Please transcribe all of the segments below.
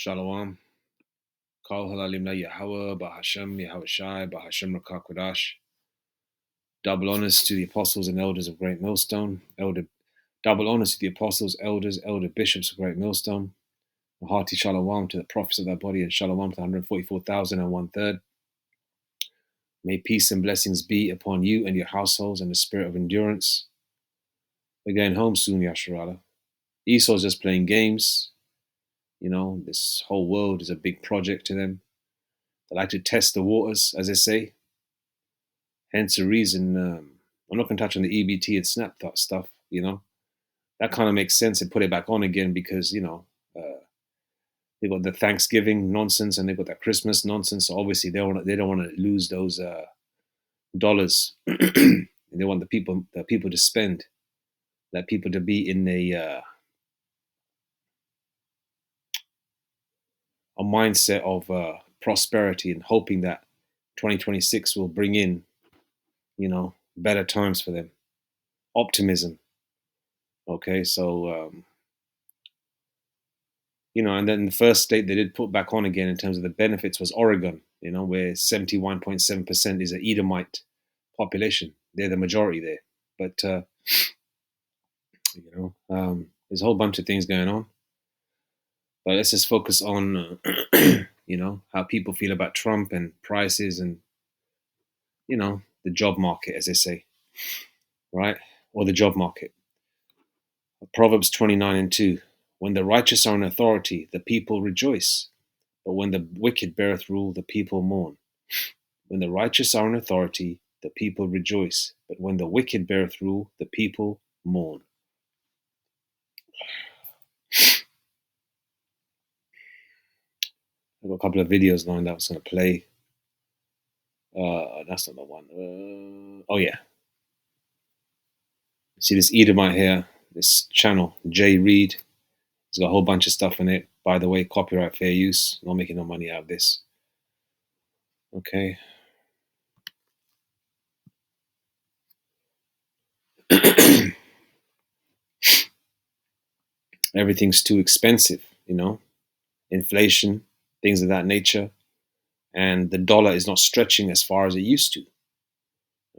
Shalom. Kol halalim la Yahweh, Bahashem, Yahweh Shai, Bahashem Rakakwadash. Double honors to the apostles and elders of Great Millstone. Double honors to the apostles, elders, elder bishops of Great Millstone. A hearty shalom to the prophets of that body, and shalom to 144,000 and one third. May peace and blessings be upon you and your households and the spirit of endurance. We're going home soon, Yasharala. Esau's just playing games. You know, this whole world is a big project to them. They like to test the waters, as they say. Hence the reason I'm not going to touch on the EBT and Snap stuff, you know. That kind of makes sense and put it back on again because, you know, they've got the Thanksgiving nonsense and they've got that Christmas nonsense. So obviously they don't want to lose those dollars. They want the people to spend, that people to be in a mindset of prosperity and hoping that 2026 will bring in, you know, better times for them. Optimism. Okay, so, you know, and then the first state they did put back on again in terms of the benefits was Oregon, you know, where 71.7% is an Edomite population. They're the majority there. But, you know, there's a whole bunch of things going on. But let's just focus on, you know, how people feel about Trump and prices and, you know, the job market, as they say, right? Or the job market. Proverbs 29:2. When the righteous are in authority, the people rejoice. But when the wicked beareth rule, the people mourn. When the righteous are in authority, the people rejoice. But when the wicked beareth rule, the people mourn. I've got a couple of videos lined up I was going to play. That's not the one. Oh, yeah. See this Edomite here, this channel, Jay Reed. He's got a whole bunch of stuff in it. By the way, copyright fair use. Not making no money out of this. Okay. Everything's too expensive, you know. Inflation, things of that nature. And the dollar is not stretching as far as it used to.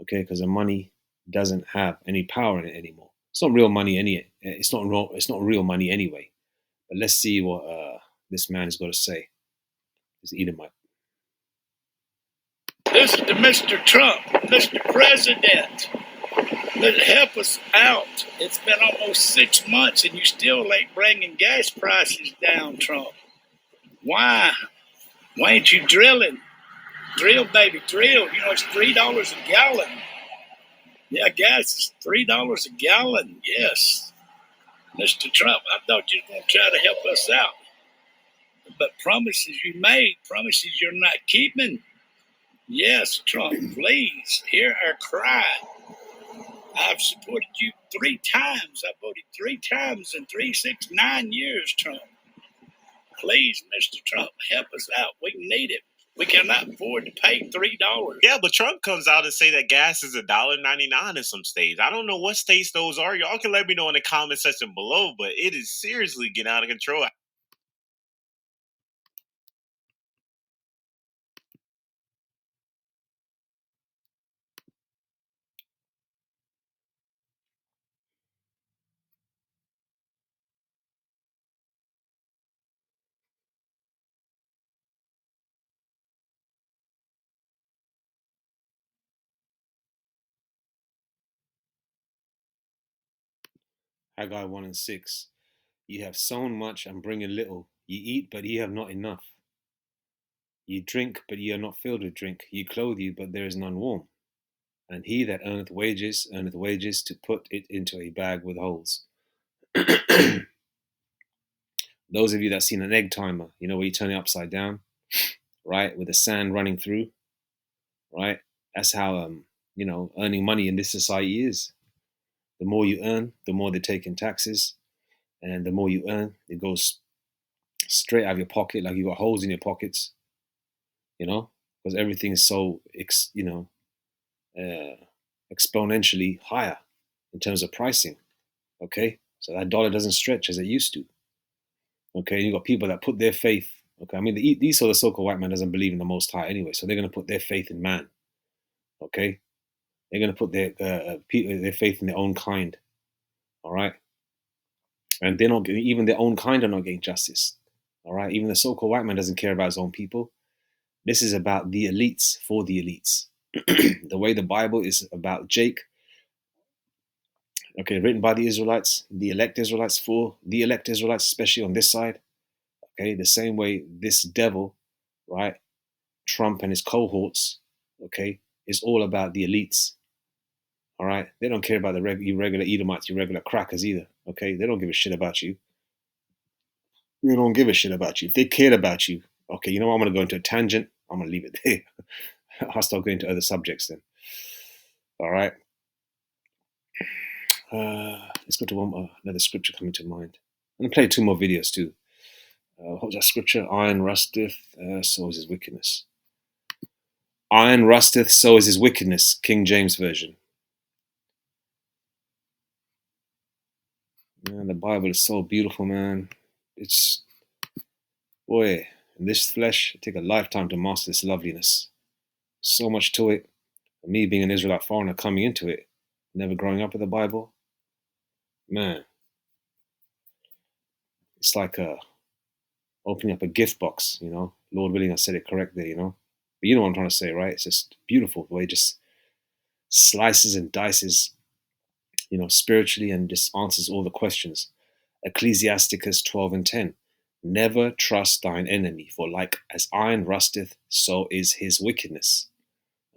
Okay, because the money doesn't have any power in it anymore. It's not real money It's not real money anyway. But let's see what this man has got to say. This Edomite. Listen to Mr. Trump, Mr. President. Help us out. It's been almost 6 months and you still ain't bringing gas prices down, Trump. Why? Why ain't you drilling? Drill, baby, drill. You know, it's $3 a gallon. Yeah, gas is $3 a gallon. Yes. Mr. Trump, I thought you were going to try to help us out. But promises you made, promises you're not keeping. Yes, Trump, please hear our cry. I've supported you 3 times. I voted 3 times in 3, 6, 9 years, Trump. Please, Mr. Trump, help us out. We need it. We cannot afford to pay $3. Yeah, but Trump comes out and say that gas is $1.99 in some states. I don't know what states those are. Y'all can let me know in the comment section below, but it is seriously getting out of control. Haggai 1:6. Ye have sown much and bringing little. Ye eat, but ye have not enough. Ye drink, but ye are not filled with drink. Ye clothe you, but there is none warm. And he that earneth wages to put it into a bag with holes. Those of you that seen an egg timer, you know, where you turn it upside down, right, with the sand running through, right? That's how, you know, earning money in this society is. The more you earn, the more they take in taxes, and the more you earn, it goes straight out of your pocket, like you got holes in your pockets, you know, because everything is so, you know, exponentially higher in terms of pricing. Okay, so that dollar doesn't stretch as it used to. Okay, you got people that put their faith Okay, I mean, the Esau, the so-called white man, doesn't believe in the Most High anyway, so they're going to put their faith in man. Okay, they're going to put their faith in their own kind. All right, and they're not getting, even their own kind are not getting justice. All right, even the so-called white man doesn't care about his own people. This is about the elites for the elites. The way the Bible is about Jake, okay, written by the Israelites, the elect Israelites for the elect Israelites, especially on this side. Okay, the same way this devil, right, Trump and his cohorts, okay, is all about the elites. All right, they don't care about you regular Edomites, you regular crackers either. Okay, they don't give a shit about you. They don't give a shit about you. If they cared about you, okay, you know what? I'm going to go into a tangent. I'm going to leave it there. I'll start going to other subjects then. All right. Let's go to another scripture coming to mind. I'm going to play 2 more videos too. What was that scripture? Iron rusteth, so is his wickedness. Iron rusteth, so is his wickedness. King James Version. Man, the Bible is so beautiful, man. It's, boy, in this flesh, it take a lifetime to master this loveliness. So much to it. Me being an Israelite foreigner coming into it, never growing up with the Bible, man, it's like opening up a gift box, you know. Lord willing, I said it correct there, you know. But you know what I'm trying to say, right? It's just beautiful the way it just slices and dices, you know, spiritually, and just answers all the questions. Ecclesiasticus 12:10. Never trust thine enemy, for like as iron rusteth, so is his wickedness.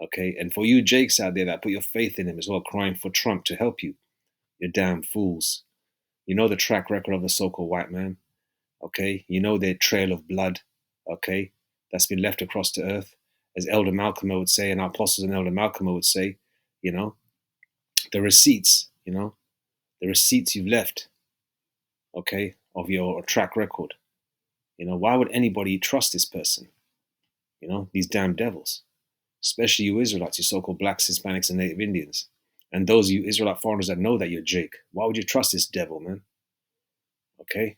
Okay, and for you Jakes out there that put your faith in him as well, crying for Trump to help you, you're damn fools. You know the track record of the so-called white man. Okay, you know their trail of blood. Okay, that's been left across the earth, as Elder Malcolm would say, and our apostles and Elder Malcolm would say. You know, the receipts. You know, the receipts you've left. Okay, of your track record. You know, why would anybody trust this person? You know, these damn devils, especially you Israelites, you so-called blacks, Hispanics, and Native Indians, and those of you Israelite foreigners that know that you're Jake. Why would you trust this devil, man? Okay,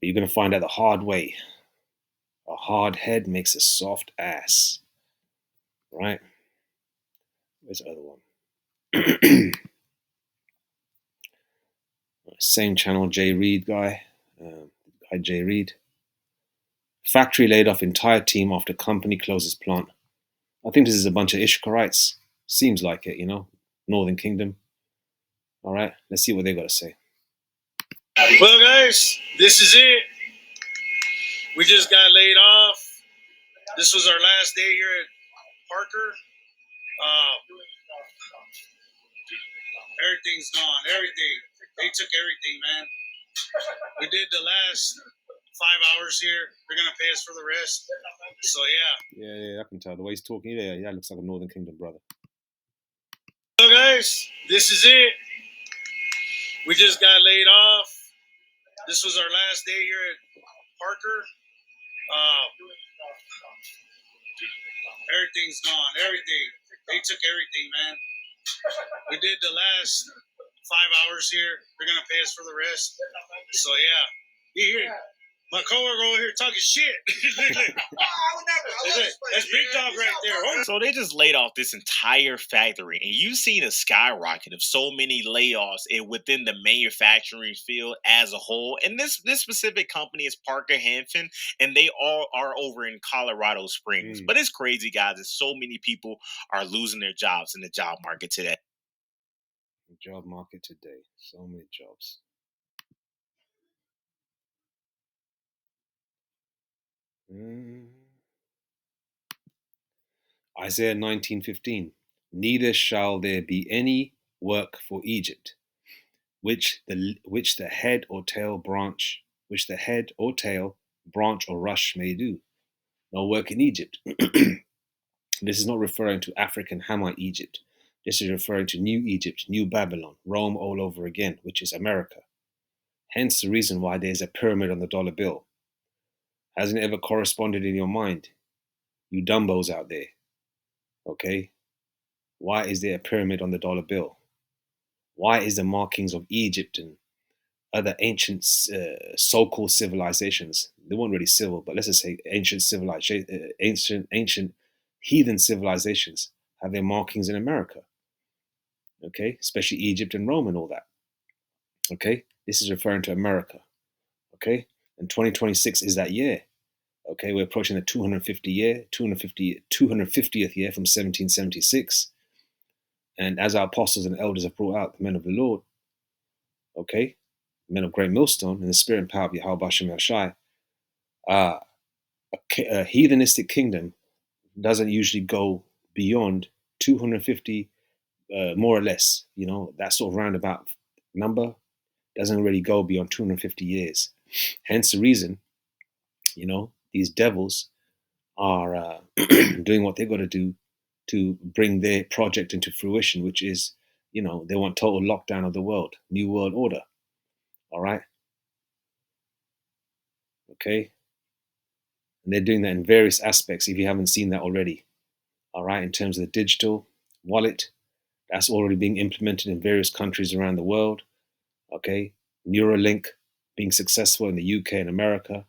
but you're gonna find out the hard way. A hard head makes a soft ass. Right? Where's the other one? Same channel, Jay Reed guy. Jay Reed. Factory laid off entire team after company closes plant. I think this is a bunch of Ishkarites. Seems like it, you know. Northern Kingdom. All right, let's see what they got to say. Well, guys, this is it. We just got laid off. This was our last day here at Parker. Everything's gone. Everything. They took everything, man. We did the last 5 hours here. They're gonna pay us for the rest. So yeah. Yeah, I can tell the way he's talking. Yeah, looks like a Northern Kingdom brother. So guys, this is it. We just got laid off. This was our last day here at Parker. Everything's gone. Everything. They took everything, man. We did the last 5 hours here. They're gonna pay us for the rest. So yeah. You hear my coworker over here talking shit. That's big dog right there. So they just laid off this entire factory, and you've seen a skyrocket of so many layoffs within the manufacturing field as a whole. And this specific company is Parker Hanfin, and they all are over in Colorado Springs. But it's crazy, guys. That so many people are losing their jobs in the job market today. Job market today. So many jobs. Isaiah 19:15. Neither shall there be any work for Egypt, which the head or tail branch or rush may do. No work in Egypt. This is not referring to African Hamite Egypt. This is referring to New Egypt, New Babylon, Rome all over again, which is America. Hence the reason why there's a pyramid on the dollar bill. Hasn't it ever corresponded in your mind? You dumbos out there. Okay? Why is there a pyramid on the dollar bill? Why is the markings of Egypt and other ancient so-called civilizations. They weren't really civil, but let's just say ancient civilization, ancient heathen civilizations have their markings in America. Okay, especially Egypt and Rome and all that. Okay, this is referring to America. Okay, and 2026 is that year. Okay, we're approaching the 250th year from 1776. And as our apostles and elders have brought out the men of the Lord, okay, men of great millstone, in the spirit and power of Yahweh Bashem Yashai, a heathenistic kingdom doesn't usually go beyond 250, more or less. That sort of roundabout number doesn't really go beyond 250 years. Hence the reason, these devils are doing what they've got to do to bring their project into fruition, which is, they want total lockdown of the world, new world order. All right. Okay. And they're doing that in various aspects, if you haven't seen that already. All right. In terms of the digital wallet, that's already being implemented in various countries around the world. Okay. Neuralink being successful in the UK and America.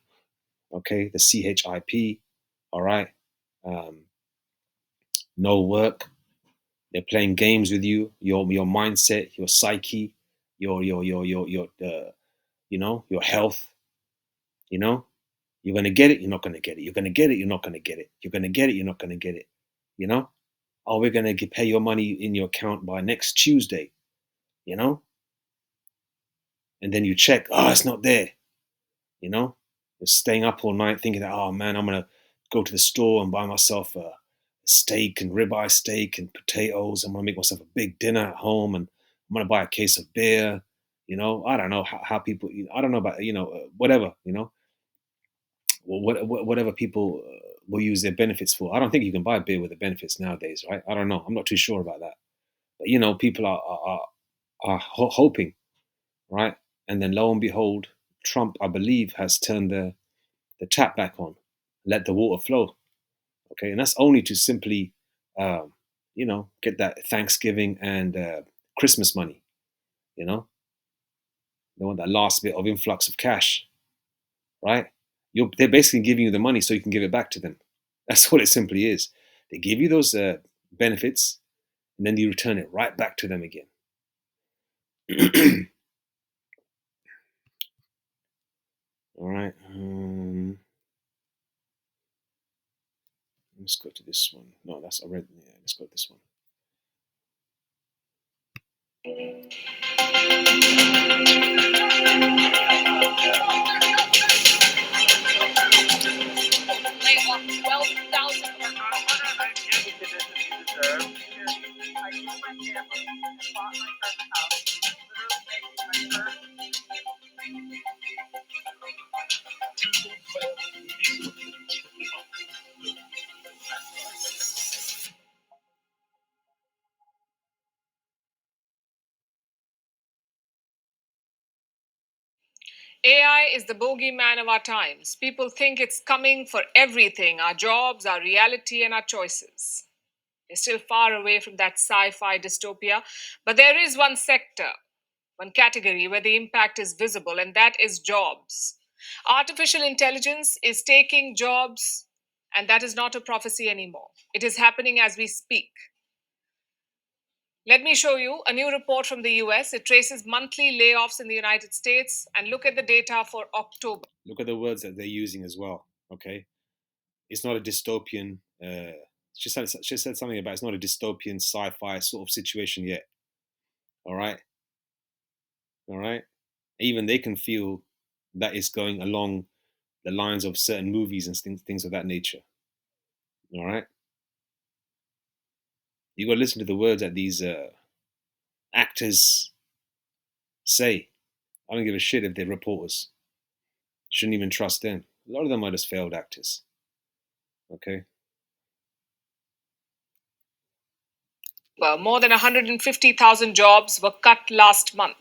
Okay. The CHIP. All right. No work. They're playing games with you, your mindset, your psyche, your your health. You're gonna get it, you're not gonna get it. You're gonna get it, you're not gonna get it. You're gonna get it, you're not gonna get it. Oh, we're gonna pay your money in your account by next Tuesday. And then you check, oh, it's not there. You're staying up all night thinking that, oh man, I'm gonna go to the store and buy myself a steak and ribeye steak and potatoes. I'm gonna make myself a big dinner at home, and I'm gonna buy a case of beer. I don't know how people. I don't know about whatever. Whatever people will use their benefits for. I don't think you can buy beer with the benefits nowadays, right? I don't know. I'm not too sure about that. But people are hoping, right? And then lo and behold, Trump, I believe, has turned the tap back on, let the water flow. Okay, and that's only to simply, get that Thanksgiving and Christmas money. They want that last bit of influx of cash, right? They're basically giving you the money so you can give it back to them. That's what it simply is. They give you those benefits, and then you return it right back to them again. All right. Let's go to this one. No, that's already. Yeah, let's go to this one. Lay off 12,000 workers. I give you the business you deserve. I moved my family and bought my first house. Literally making my first. AI is the bogeyman of our times. People think it's coming for everything, our jobs, our reality, and our choices. They're still far away from that sci-fi dystopia, but there is one sector, one category where the impact is visible, and that is jobs. Artificial intelligence is taking jobs, and that is not a prophecy anymore. It is happening as we speak. Let me show you a new report from the US. It traces monthly layoffs in the United States, and look at the data for October. Look at the words that they're using as well. Okay, it's not a dystopian. She said something about it's not a dystopian sci-fi sort of situation yet. All right. Even they can feel that it's going along the lines of certain movies and things of that nature. All right. You got to listen to the words that these actors say. I don't give a shit if they're reporters. You shouldn't even trust them. A lot of them are just failed actors. Okay. Well, more than 150,000 jobs were cut last month.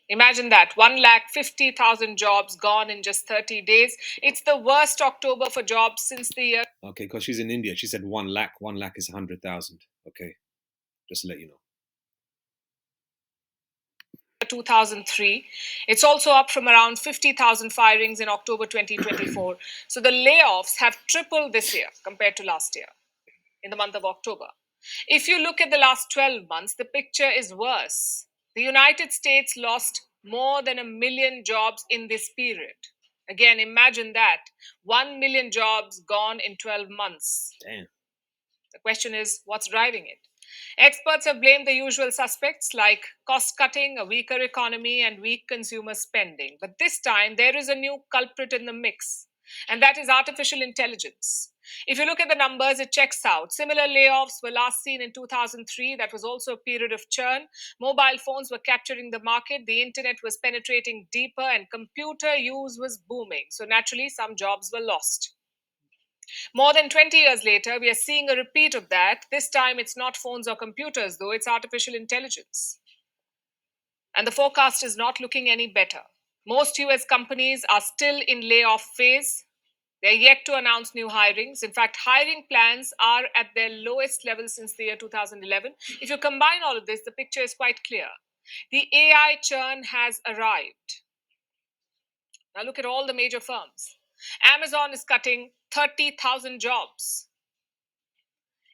Imagine that, 150,000 jobs gone in just 30 days. It's the worst October for jobs since the year. Okay, because she's in India. She said 1 lakh. 1 lakh is 100,000. Okay, just to let you know. 2003. It's also up from around 50,000 firings in October 2024. So the layoffs have tripled this year compared to last year in the month of October. If you look at the last 12 months, the picture is worse. The United States lost more than 1 million jobs in this period. Again, imagine that 1 million jobs gone in 12 months. Damn. The question is, what's driving it? Experts have blamed the usual suspects like cost cutting, a weaker economy, and weak consumer spending. But this time, there is a new culprit in the mix, and that is artificial intelligence. If you look at the numbers, it checks out. Similar layoffs were last seen in 2003. That was also a period of churn. Mobile phones were capturing the market, the internet was penetrating deeper, and computer use was booming. So naturally, some jobs were lost. More than 20 years later, we are seeing a repeat of that. This time, it's not phones or computers, though, it's artificial intelligence. And the forecast is not looking any better. Most US companies are still in layoff phase. They're yet to announce new hirings. In fact, hiring plans are at their lowest level since the year 2011. If you combine all of this, the picture is quite clear. The AI churn has arrived. Now look at all the major firms. Amazon is cutting 30,000 jobs.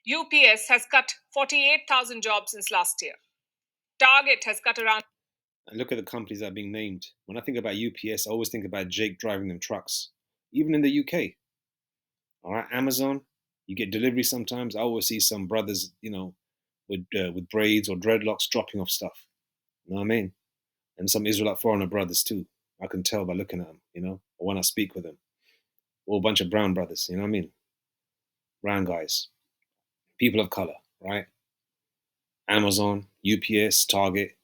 UPS has cut 48,000 jobs since last year. Target has cut around. And look at the companies that are being named. When I think about UPS, I always think about Jake driving them trucks, even in the UK. All right, Amazon, you get delivery sometimes. I always see some brothers, with braids or dreadlocks dropping off stuff. You know what I mean? And some Israelite foreigner brothers too. I can tell by looking at them, or when I speak with them. All a bunch of brown brothers, you know what I mean? Brown guys, people of color, right? Amazon, UPS, Target,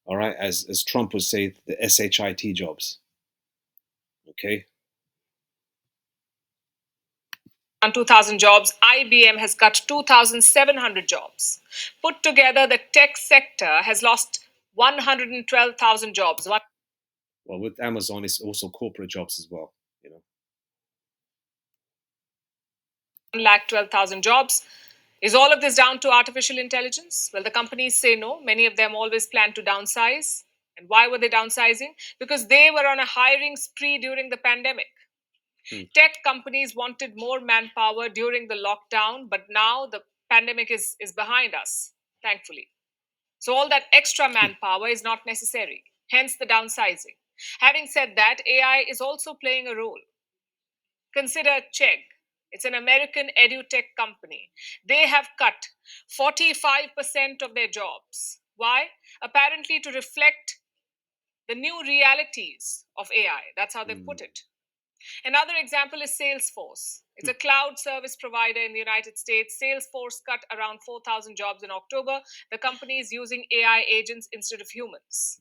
all right, as Trump would say, the SHIT jobs. Okay. 2,000 jobs. IBM has cut 2,700 jobs. Put together, the tech sector has lost 112,000 jobs. Well, with Amazon, it's also corporate jobs as well, 112,000 jobs. Is all of this down to artificial intelligence? Well, the companies say no. Many of them always plan to downsize. And why were they downsizing? Because they were on a hiring spree during the pandemic. Tech companies wanted more manpower during the lockdown, but now the pandemic is behind us, thankfully. So all that extra manpower is not necessary, hence the downsizing. Having said that, AI is also playing a role. Consider Chegg. It's an American edutech company. They have cut 45% of their jobs. Why? Apparently to reflect the new realities of AI. That's how they've put it. Another example is Salesforce. It's a cloud service provider in the United States. Salesforce cut around 4,000 jobs in October. The company is using AI agents instead of humans.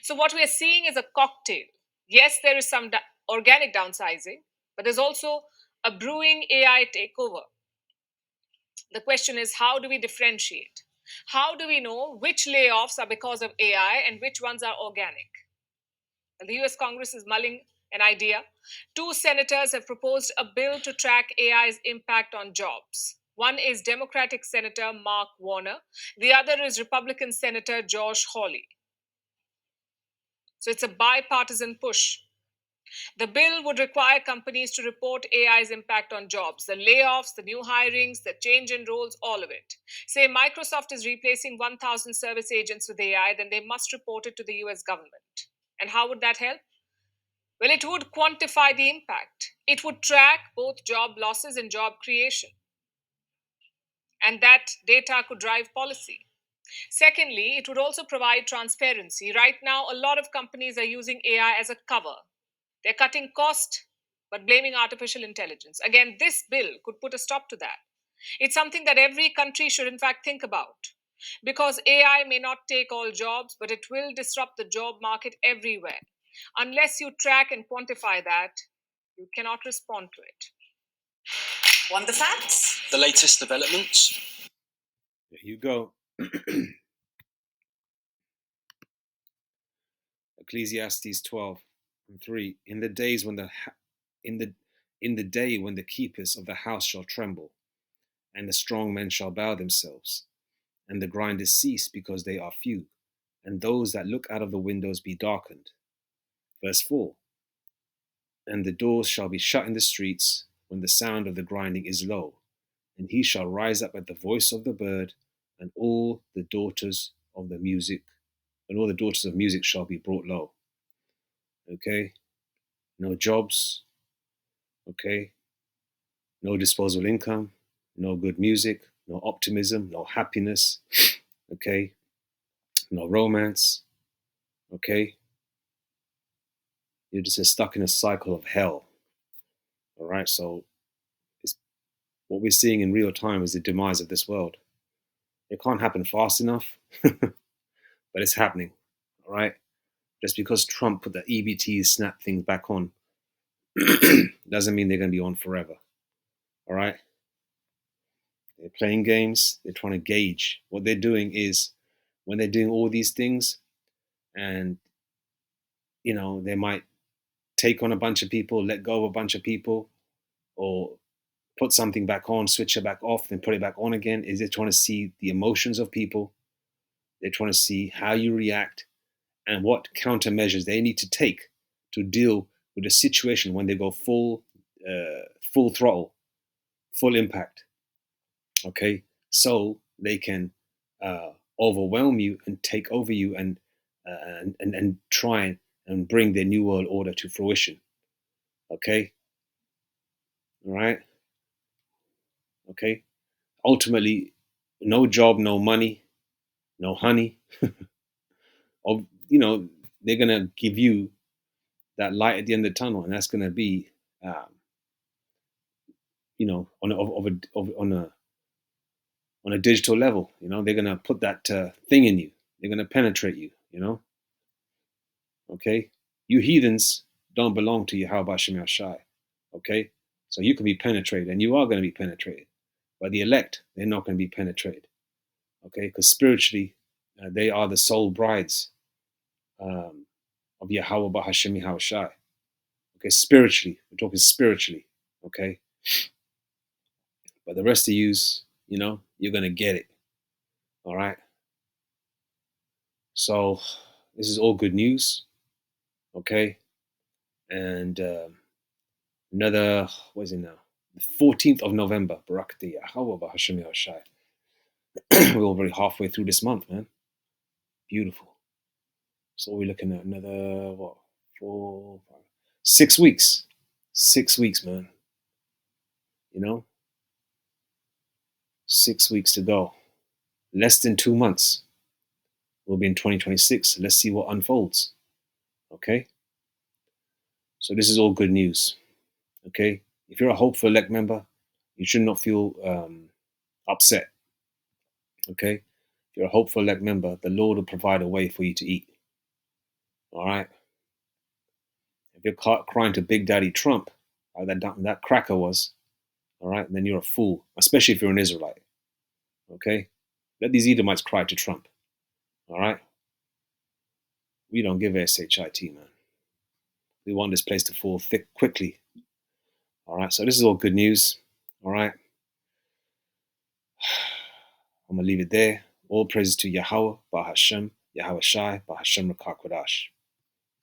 So what we are seeing is a cocktail. Yes, there is some organic downsizing, but there's also a brewing AI takeover. The question is, how do we differentiate? How do we know which layoffs are because of AI and which ones are organic? The US Congress is mulling an idea. 2 senators have proposed a bill to track AI's impact on jobs. One is Democratic Senator Mark Warner. The other is Republican Senator Josh Hawley. So it's a bipartisan push. The bill would require companies to report AI's impact on jobs, the layoffs, the new hirings, the change in roles, all of it. Say Microsoft is replacing 1,000 service agents with AI, then they must report it to the US government. And how would that help? Well, it would quantify the impact. It would track both job losses and job creation. And that data could drive policy. Secondly, it would also provide transparency. Right now, a lot of companies are using AI as a cover. They're cutting cost, but blaming artificial intelligence. Again, this bill could put a stop to that. It's something that every country should, in fact, think about. Because AI may not take all jobs, but it will disrupt the job market everywhere. Unless you track and quantify that, you cannot respond to it. Want the facts? The latest developments? There you go. Ecclesiastes 12:3. In the days when in the day when the keepers of the house shall tremble, and the strong men shall bow themselves, and the grinders cease because they are few, and those that look out of the windows be darkened. Verse 4. And the doors shall be shut in the streets when the sound of the grinding is low, and he shall rise up at the voice of the bird, and all the daughters of the music, and all the daughters of music shall be brought low. Okay? No jobs, okay? No disposable income, no good music, no optimism, no happiness, okay? No romance, okay? You're just stuck in a cycle of hell. All right, so what we're seeing in real time is the demise of this world. It can't happen fast enough, but it's happening. All right, just because Trump put the EBT snap things back on doesn't mean they're going to be on forever. All right, they're playing games. They're trying to gauge. What they're doing is when they're doing all these things, and they might take on a bunch of people, let go of a bunch of people, or put something back on, switch it back off, then put it back on again. Is they're trying to see the emotions of people. They're trying to see how you react and what countermeasures they need to take to deal with a situation when they go full throttle, full impact. Okay, so they can overwhelm you and take over you and try and bring their new world order to fruition. Okay, all right. Okay, ultimately, no job, no money, no honey. Or they're gonna give you that light at the end of the tunnel, and that's gonna be, on a digital level. They're gonna put that thing in you. They're gonna penetrate you. Okay, you heathens don't belong to Yahweh Shem Shai. Okay, so you can be penetrated, and you are going to be penetrated. But the elect, they're not going to be penetrated. Okay, because spiritually, they are the soul brides of Yahweh Bahashem Yahweh Shai. Okay, spiritually, we're talking spiritually. Okay, but the rest of yous, you're going to get it. All right. So this is all good news. Okay, and another, what is it now? The 14th of November, Barakati Yahweh Bahashem Yahweh Shai. We're already halfway through this month, man. Beautiful. So we're looking at another, 4, 5, 6 weeks. 6 weeks, man. 6 weeks to go. Less than 2 months. We'll be in 2026. Let's see what unfolds. Okay? So this is all good news. Okay? If you're a Hopeful Elect member, you should not feel upset. Okay? If you're a Hopeful Elect member, the Lord will provide a way for you to eat. All right? If you're crying to Big Daddy Trump, like that cracker was, all right, then you're a fool, especially if you're an Israelite. Okay? Let these Edomites cry to Trump. All right? We don't give a shit, man. We want this place to fall thick quickly. All right? So this is all good news. All right? I'm going to leave it there. All praises to Yahweh, Bahashem, Yahweh Shai, Bahashem Rakakwadash.